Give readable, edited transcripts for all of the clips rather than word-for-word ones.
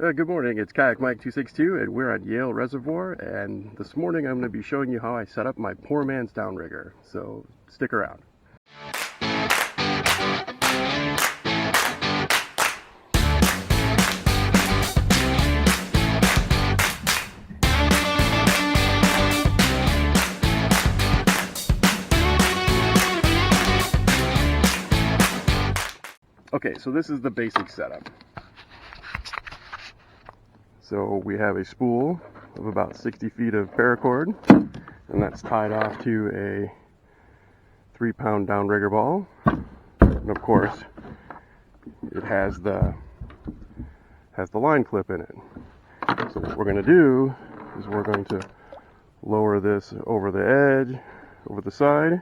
Good morning, it's Kayak Mike 262 and we're at Yale Reservoir, and this morning I'm going to be showing you how I set up my poor man's downrigger, so stick around. Okay, so this is the basic setup. So we have a spool of about 60 feet of paracord, and that's tied off to a 3-pound downrigger ball. And of course, it has the line clip in it. So what we're going to do is we're going to lower this over the edge, over the side,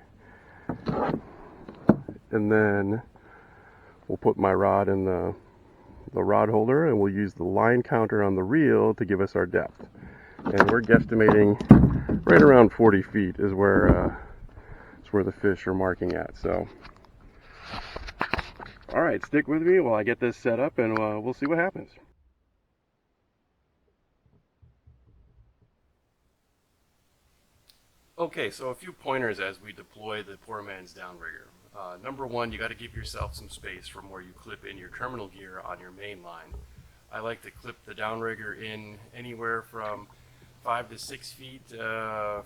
and then we'll put my rod in the rod holder, and we'll use the line counter on the reel to give us our depth. And we're guesstimating right around 40 feet is where the fish are marking at. So, all right, stick with me while I get this set up, and we'll see what happens. Okay, so a few pointers as we deploy the poor man's downrigger. Number one, you got to give yourself some space from where you clip in your terminal gear on your main line. I like to clip the downrigger in anywhere from 5 to 6 feet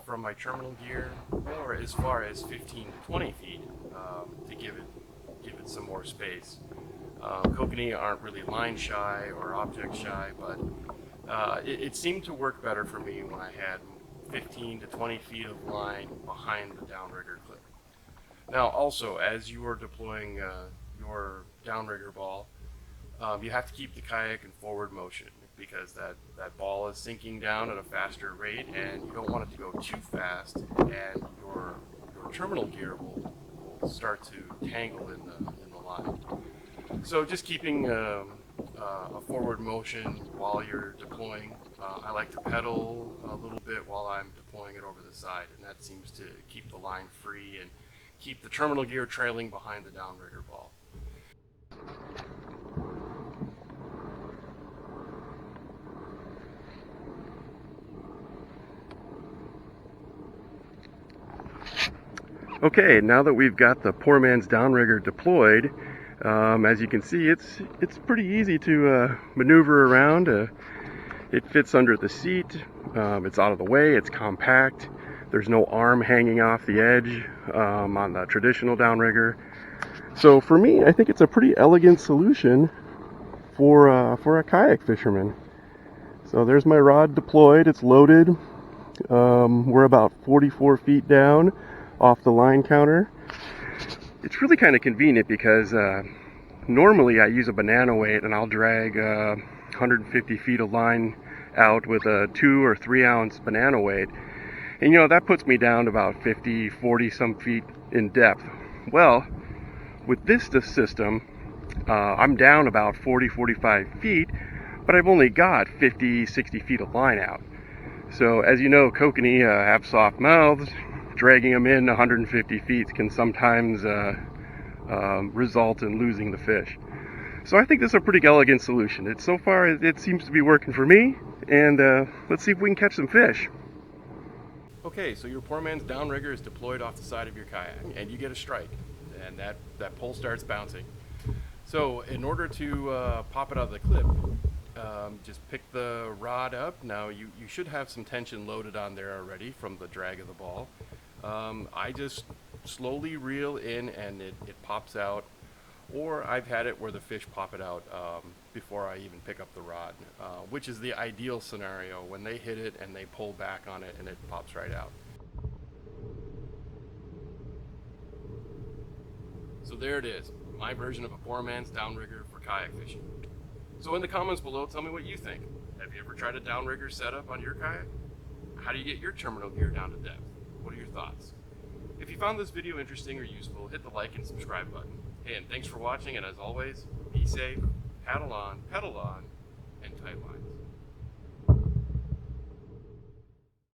from my terminal gear, or as far as 15 to 20 feet to give it some more space. Kokanee aren't really line shy or object shy, but it seemed to work better for me when I had 15 to 20 feet of line behind the downrigger clip. Now also, as you are deploying your downrigger ball, you have to keep the kayak in forward motion, because that ball is sinking down at a faster rate, and you don't want it to go too fast, and your terminal gear will start to tangle in the line. So just keeping a forward motion while you're deploying. I like to pedal a little bit while I'm deploying it over the side, and that seems to keep the line free and keep the terminal gear trailing behind the downrigger ball. Okay, now that we've got the poor man's downrigger deployed, as you can see, it's pretty easy to maneuver around. It fits under the seat, it's out of the way, it's compact, there's no arm hanging off the edge on the traditional downrigger. So for me, I think it's a pretty elegant solution for a kayak fisherman. So there's my rod deployed, it's loaded. We're about 44 feet down off the line counter. It's really kind of convenient because normally I use a banana weight and I'll drag 150 feet of line out with a 2 or 3 ounce banana weight, and you know, that puts me down about 40 some feet in depth. Well, with this system, I'm down about 45 feet, but I've only got 60 feet of line out. So as you know, kokanee have soft mouths. Dragging them in 150 feet can sometimes result in losing the fish. So I think this is a pretty elegant solution. So far it seems to be working for me, and let's see if we can catch some fish. Okay, so your poor man's downrigger is deployed off the side of your kayak, and you get a strike, and that pole starts bouncing. So in order to pop it out of the clip, just pick the rod up. Now you should have some tension loaded on there already from the drag of the ball. I just slowly reel in and it pops out, or I've had it where the fish pop it out before I even pick up the rod, which is the ideal scenario, when they hit it and they pull back on it and it pops right out. So there it is, my version of a poor man's downrigger for kayak fishing. So in the comments below, tell me what you think. Have you ever tried a downrigger setup on your kayak? How do you get your terminal gear down to depth? What are your thoughts? If you found this video interesting or useful, hit the like and subscribe button. Hey, and thanks for watching, and as always, be safe, paddle on, and tight line.